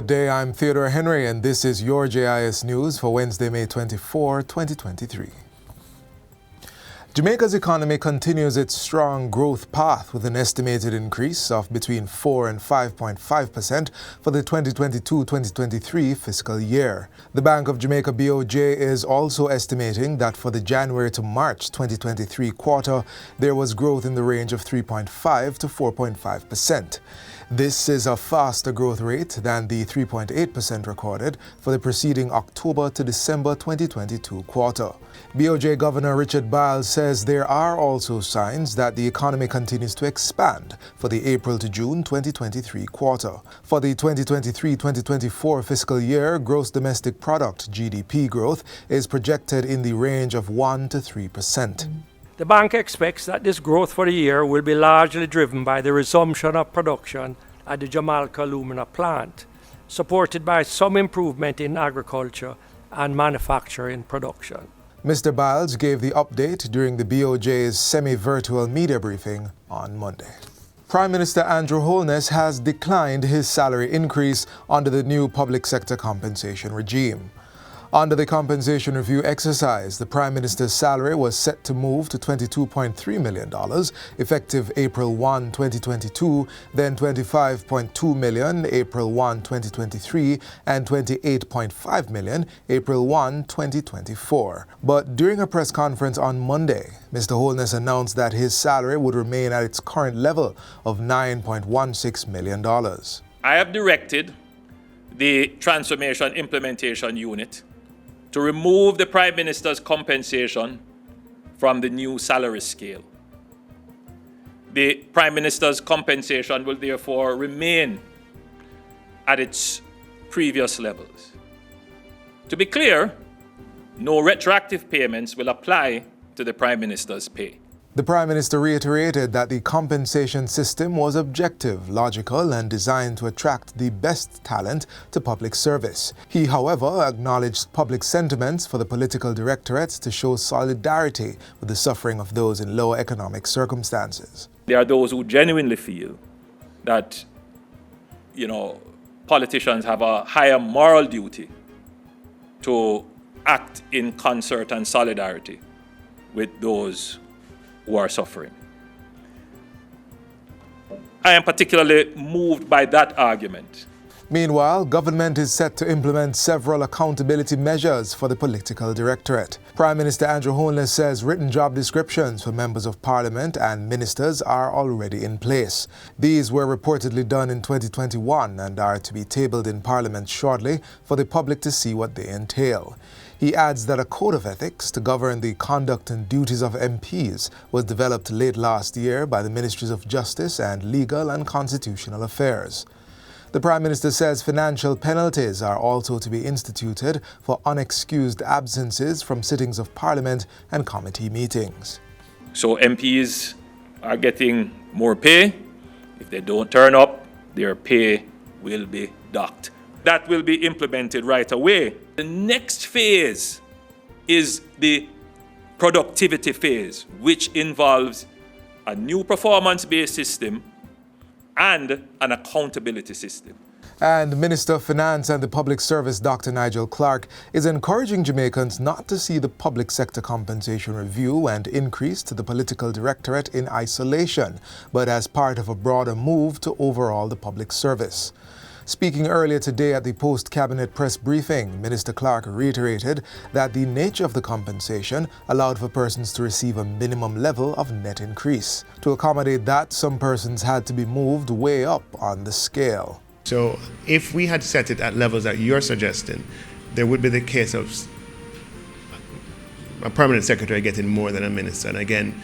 Good day, I'm Theodore Henry, and this is your JIS News for Wednesday, May 24, 2023. Jamaica's economy continues its strong growth path with an estimated increase of between 4 and 5.5% for the 2022-2023 fiscal year. The Bank of Jamaica BOJ is also estimating that for the January to March 2023 quarter, there was growth in the range of 3.5 to 4.5%. This is a faster growth rate than the 3.8% recorded for the preceding October to December 2022 quarter. BOJ Governor Richard Biles says there are also signs that the economy continues to expand for the April to June 2023 quarter. For the 2023-2024 fiscal year, gross domestic product (GDP) growth is projected in the range of 1 to 3%. The bank expects that this growth for the year will be largely driven by the resumption of production at the Jamaica alumina plant, supported by some improvement in agriculture and manufacturing production. Mr. Biles gave the update during the BOJ's semi-virtual media briefing on Monday. Prime Minister Andrew Holness has declined his salary increase under the new public sector compensation regime. Under the compensation review exercise, the Prime Minister's salary was set to move to $22.3 million, effective April 1, 2022, then $25.2 million April 1, 2023, and $28.5 million April 1, 2024. But during a press conference on Monday, Mr. Holness announced that his salary would remain at its current level of $9.16 million. I have directed the Transformation Implementation Unit to remove the Prime Minister's compensation from the new salary scale. The Prime Minister's compensation will therefore remain at its previous levels. To be clear, no retroactive payments will apply to the Prime Minister's pay. The Prime Minister reiterated that the compensation system was objective, logical, and designed to attract the best talent to public service. He, however, acknowledged public sentiments for the political directorate to show solidarity with the suffering of those in lower economic circumstances. There are those who genuinely feel that, politicians have a higher moral duty to act in concert and solidarity with those who are suffering. I am particularly moved by that argument. Meanwhile, government is set to implement several accountability measures for the political directorate. Prime Minister Andrew Holness says written job descriptions for members of parliament and ministers are already in place. These were reportedly done in 2021 and are to be tabled in parliament shortly for the public to see what they entail. He adds that a code of ethics to govern the conduct and duties of MPs was developed late last year by the Ministries of Justice and Legal and Constitutional Affairs. The Prime Minister says financial penalties are also to be instituted for unexcused absences from sittings of Parliament and committee meetings. So MPs are getting more pay. If they don't turn up, their pay will be docked. That will be implemented right away. The next phase is the productivity phase, which involves a new performance-based system and an accountability system. And Minister of Finance and the Public Service, Dr. Nigel Clark, is encouraging Jamaicans not to see the public sector compensation review and increase to the political directorate in isolation, but as part of a broader move to overhaul the public service. Speaking earlier today at the post-cabinet press briefing, Minister Clark reiterated that the nature of the compensation allowed for persons to receive a minimum level of net increase. To accommodate that, some persons had to be moved way up on the scale. So if we had set it at levels that you're suggesting, there would be the case of a permanent secretary getting more than a minister. And again,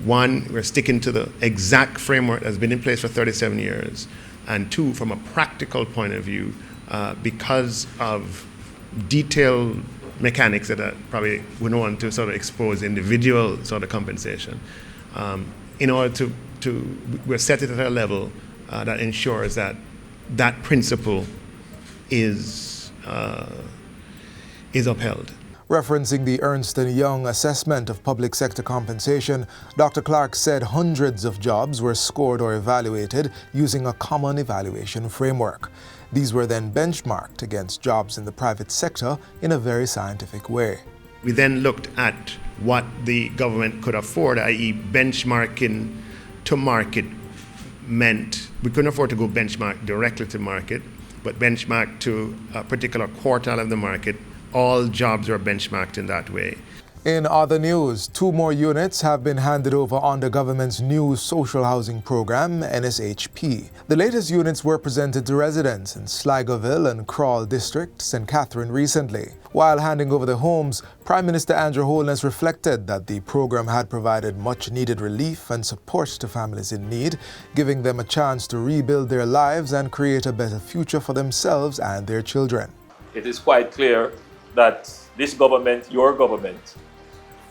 one, we're sticking to the exact framework that's been in place for 37 years. And two, from a practical point of view, because of detailed mechanics that I probably wouldn't want to sort of expose individual sort of compensation, in order we're set it at a level that ensures that that principle is upheld. Referencing the Ernst & Young assessment of public sector compensation, Dr. Clark said hundreds of jobs were scored or evaluated using a common evaluation framework. These were then benchmarked against jobs in the private sector in a very scientific way. We then looked at what the government could afford, i.e. benchmarking to market meant we couldn't afford to go benchmark directly to market, but benchmark to a particular quartile of the market. All jobs were benchmarked in that way. In other news, 2 more units have been handed over on the government's new social housing program, NSHP. The latest units were presented to residents in Sligoville and Crawle District, St. Catherine recently. While handing over the homes, Prime Minister Andrew Holness reflected that the program had provided much needed relief and support to families in need, giving them a chance to rebuild their lives and create a better future for themselves and their children. It is quite clear that this government, your government,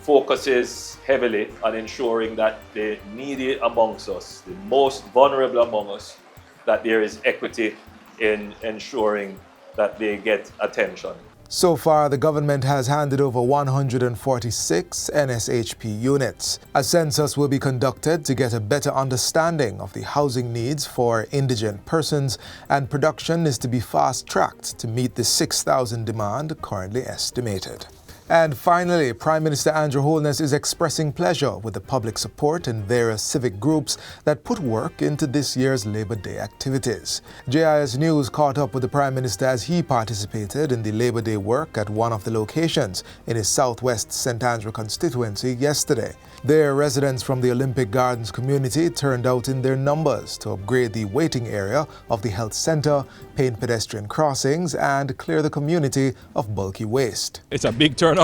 focuses heavily on ensuring that the needy amongst us, the most vulnerable among us, that there is equity in ensuring that they get attention. So far, the government has handed over 146 NSHP units. A census will be conducted to get a better understanding of the housing needs for indigent persons, and production is to be fast-tracked to meet the 6,000 demand currently estimated. And finally, Prime Minister Andrew Holness is expressing pleasure with the public support in various civic groups that put work into this year's Labor Day activities. JIS News caught up with the Prime Minister as he participated in the Labor Day work at one of the locations in his southwest St. Andrew constituency yesterday. There, residents from the Olympic Gardens community turned out in their numbers to upgrade the waiting area of the health center, paint pedestrian crossings, and clear the community of bulky waste. It's a big turnout.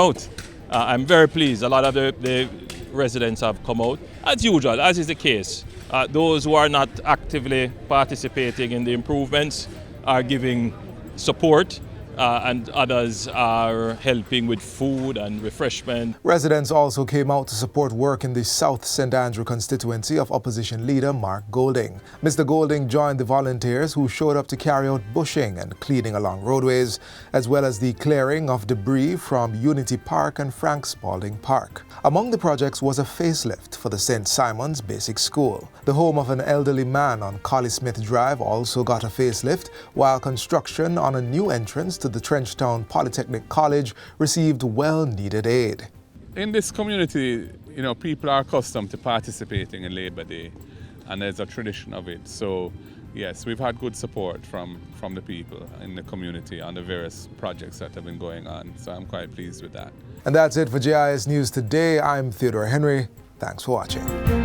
I'm very pleased. A lot of the residents have come out. As usual, as is the case, those who are not actively participating in the improvements are giving support, and others are helping with food and refreshment. Residents also came out to support work in the South St. Andrew constituency of opposition leader Mark Golding. Mr. Golding joined the volunteers who showed up to carry out bushing and cleaning along roadways, as well as the clearing of debris from Unity Park and Frank Spalding Park. Among the projects was a facelift for the St. Simon's Basic School. The home of an elderly man on Collie Smith Drive also got a facelift, while construction on a new entrance to the Trenchtown Polytechnic College received well-needed aid. In this community, people are accustomed to participating in Labor Day, and there's a tradition of it. So, yes, we've had good support from the people in the community on the various projects that have been going on. So I'm quite pleased with that. And that's it for JIS News Today. I'm Theodore Henry. Thanks for watching.